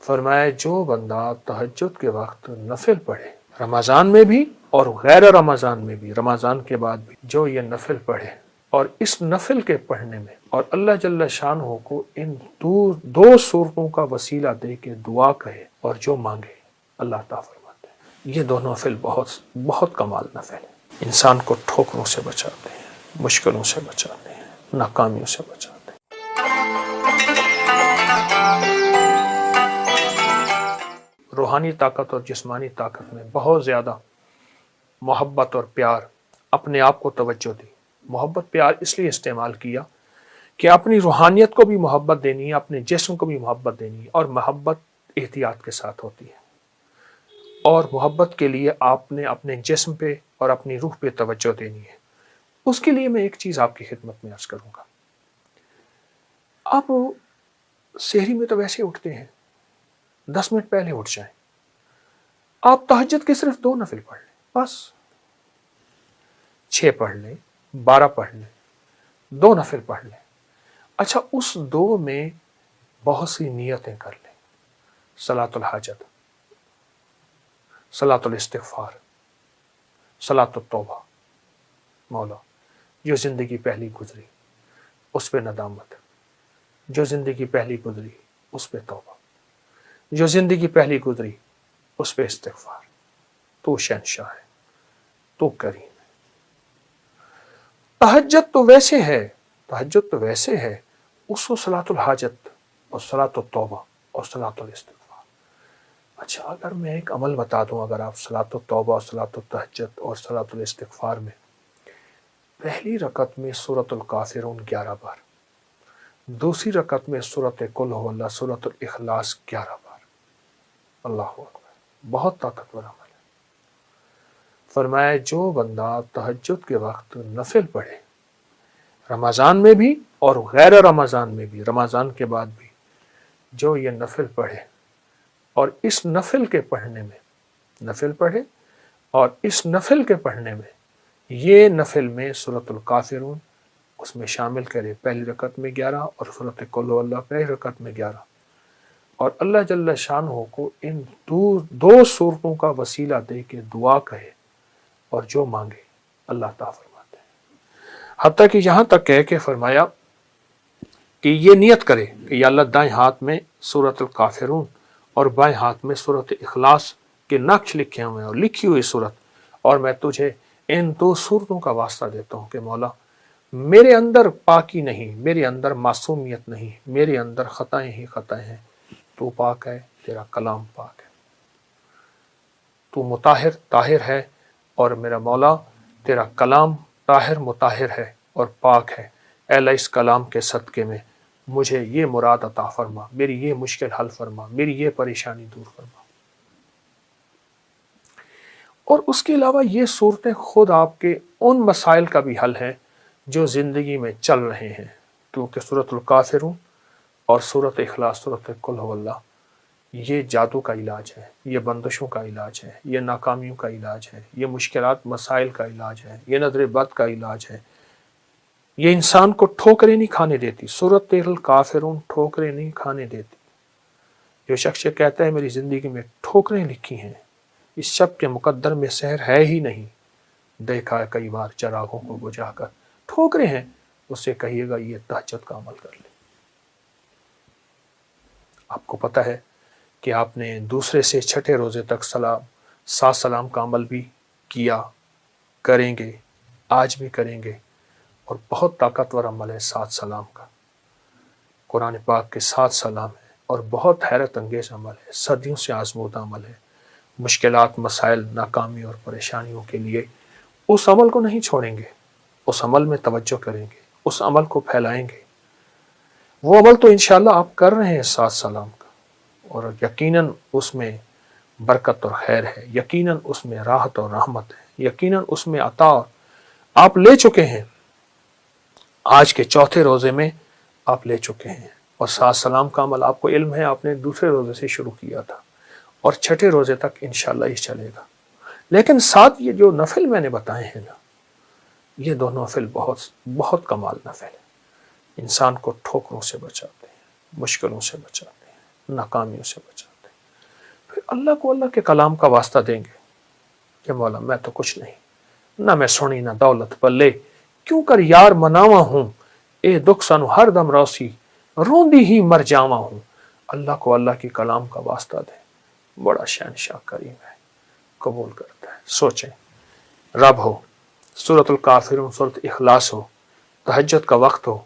فرمایا جو بندہ تہجد کے وقت نفل پڑھے، رمضان میں بھی اور غیر رمضان میں بھی، رمضان کے بعد بھی، جو یہ نفل پڑھے اور اس نفل کے پڑھنے میں اور اللہ جل شانہ کو ان دو صورتوں کا وسیلہ دے کے دعا کہے اور جو مانگے اللہ تعالیٰ فرماتے ہیں یہ دونوں نفل بہت کمال نفل ہے، انسان کو ٹھوکروں سے بچاتے ہیں، مشکلوں سے بچاتے ہیں، ناکامیوں سے بچاتے ہیں۔ روحانی طاقت اور جسمانی طاقت میں بہت زیادہ محبت اور پیار، اپنے آپ کو توجہ دی۔ محبت پیار اس لیے استعمال کیا کہ اپنی روحانیت کو بھی محبت دینی ہے، اپنے جسم کو بھی محبت دینی ہے، اور محبت احتیاط کے ساتھ ہوتی ہے، اور محبت کے لیے آپ نے اپنے جسم پہ اور اپنی روح پہ توجہ دینی ہے۔ اس کے لیے میں ایک چیز آپ کی خدمت میں عرض کروں گا۔ آپ سحری میں تو ویسے اٹھتے ہیں، 10 منٹ پہلے اٹھ جائیں، آپ تہجد کے صرف 2 نفل پڑھ لیں، بس 6 پڑھ لیں، 12 پڑھ لیں، 2 نفل پڑھ لیں۔ اچھا، اس 2 میں بہت سی نیتیں کر لیں، صلاۃ الحاجت، صلاۃ الاستغفار، صلاۃ التوبہ۔ مولا جو زندگی پہلی گزری اس پہ ندامت، جو زندگی پہلی گزری اس پہ توبہ، جو زندگی پہلی گزری اس پہ استغفار۔ تو شہنشاہ ہے، تو کریم ہے۔ تہجد تو ویسے ہے، اس کو صلاۃ الحاجت اور صلاۃ التوبہ اور صلاۃ الاستغفار۔ اچھا، اگر میں ایک عمل بتا دوں، اگر آپ صلاۃ التوبہ اور صلاۃ التہجد اور صلاۃ الاستغفار میں پہلی رکعت میں سورۃ الکافرون 11 بار، دوسری رکعت میں سورۃ قل هو اللہ، سورۃ الاخلاص 11 بار، اللہ اکبر، بہت طاقتور عمل ہے۔ فرمایا جو بندہ تہجد کے وقت نفل پڑھے، رمضان میں بھی اور غیر رمضان میں بھی، رمضان کے بعد بھی، جو یہ نفل پڑھے اور اس نفل کے پڑھنے میں، نفل پڑھے اور اس نفل کے پڑھنے میں، یہ نفل میں سورۃ الکافرون اس میں شامل کرے، پہلی رکعت میں 11 اور سورۃ قل هو اللہ پہلی رکعت میں 11، اور اللہ جل شانہ کو ان 2 صورتوں کا وسیلہ دے کے دعا کہے اور جو مانگے اللہ تعالیٰ فرماتے ہیں۔ حتیٰ کہ یہاں تک کہہ کے فرمایا کہ یہ نیت کرے کہ یا اللہ دائیں ہاتھ میں سورۃ الکافرون اور بائیں ہاتھ میں سورۃ اخلاص کے نقش لکھے ہوئے ہیں اور لکھی ہوئی صورت، اور میں تجھے ان 2 صورتوں کا واسطہ دیتا ہوں کہ مولا میرے اندر پاکی نہیں، میرے اندر معصومیت نہیں، میرے اندر خطائیں ہی خطائیں ہیں، تو پاک ہے، تیرا کلام پاک ہے، تو مطہر طاہر ہے، اور میرا مولا تیرا کلام طاہر مطہر ہے اور پاک ہے۔ اے اللہ اس کلام کے صدقے میں مجھے یہ مراد عطا فرما، میری یہ مشکل حل فرما، میری یہ پریشانی دور فرما۔ اور اس کے علاوہ یہ صورتیں خود آپ کے ان مسائل کا بھی حل ہے جو زندگی میں چل رہے ہیں، کیونکہ سورۃ الکافرون اور سورۃ اخلاص، سورۃ قل هو اللہ، یہ جادو کا علاج ہے، یہ بندشوں کا علاج ہے، یہ ناکامیوں کا علاج ہے، یہ مشکلات مسائل کا علاج ہے، یہ نظر بد کا علاج ہے، یہ انسان کو ٹھوکریں نہیں کھانے دیتی۔ سورۃ الکافرون ٹھوکریں نہیں کھانے دیتی۔ جو شخص یہ کہتا ہے میری زندگی میں ٹھوکریں لکھی ہیں، اس شب کے مقدر میں سحر ہے ہی نہیں، دیکھا ہے کئی بار چراغوں کو بجھا کر، ٹھوکریں ہیں، اس سے کہیے گا یہ تہجد کا عمل کر لے۔ آپ کو پتہ ہے کہ آپ نے دوسرے سے چھٹے روزے تک 7 سلام کا عمل بھی کیا، کریں گے، آج بھی کریں گے، اور بہت طاقتور عمل ہے 7 سلام کا۔ قرآن پاک کے 7 سلام ہیں اور بہت حیرت انگیز عمل ہے، صدیوں سے آزمودہ عمل ہے۔ مشکلات، مسائل، ناکامی اور پریشانیوں کے لیے اس عمل کو نہیں چھوڑیں گے، اس عمل میں توجہ کریں گے، اس عمل کو پھیلائیں گے۔ وہ عمل تو انشاءاللہ آپ کر رہے ہیں 7 سلام کا، اور یقیناً اس میں برکت اور خیر ہے، یقیناً اس میں راحت اور رحمت ہے، یقیناً اس میں عطا آپ لے چکے ہیں۔ آج کے چوتھے روزے میں آپ لے چکے ہیں، اور 7 سلام کا عمل آپ کو علم ہے، آپ نے دوسرے روزے سے شروع کیا تھا، اور چھٹے روزے تک انشاءاللہ یہ چلے گا۔ لیکن ساتھ یہ جو نفل میں نے بتائے ہیں نا، یہ دونوں نفل بہت کمال نفل ہے، انسان کو ٹھوکروں سے بچاتے ہیں، مشکلوں سے بچاتے ہیں، ناکامیوں سے بچاتے ہیں۔ اللہ کو اللہ کے کلام کا واسطہ دیں گے کہ مولا میں تو کچھ نہیں، نہ میں سنی نہ دولت پلے، کیوں کر یار مناوا ہوں، اے دکھ سنو ہر دم روسی، روندی ہی مر جاوا ہوں۔ اللہ کو اللہ کی کلام کا واسطہ دیں، بڑا شہنشاہ کریم ہے، قبول کرتا ہے۔ سوچیں، رب ہو، سورۃ الکافرون، سورۃ اخلاص ہو، تہجد کا وقت ہو،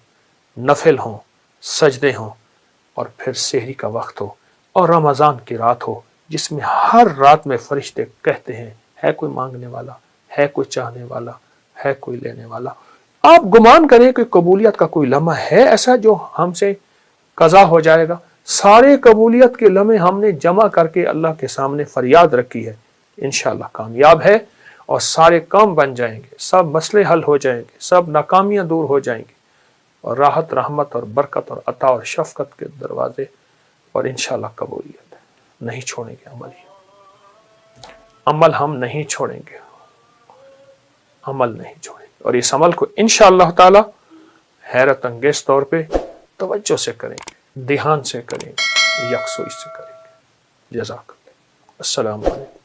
نفل ہوں، سجدے ہوں، اور پھر سحری کا وقت ہو، اور رمضان کی رات ہو جس میں ہر رات میں فرشتے کہتے ہیں ہے کوئی مانگنے والا، ہے کوئی چاہنے والا، ہے کوئی لینے والا۔ آپ گمان کریں کہ قبولیت کا کوئی لمحہ ہے ایسا جو ہم سے قضا ہو جائے گا؟ سارے قبولیت کے لمحے ہم نے جمع کر کے اللہ کے سامنے فریاد رکھی ہے، انشاءاللہ کامیاب ہے، اور سارے کام بن جائیں گے، سب مسئلے حل ہو جائیں گے، سب ناکامیاں دور ہو جائیں گی، اور راحت، رحمت اور برکت اور عطا اور شفقت کے دروازے، اور انشاءاللہ قبولیت ہے۔ نہیں چھوڑیں گے عمل ہم نہیں چھوڑیں گے، عمل نہیں چھوڑیں گے، اور اس عمل کو انشاءاللہ تعالی حیرت انگیز طور پہ توجہ سے کریں گے، دھیان سے کریں گے، یکسوئی سے کریں گے۔ جزاک اللہ۔ السلام علیکم۔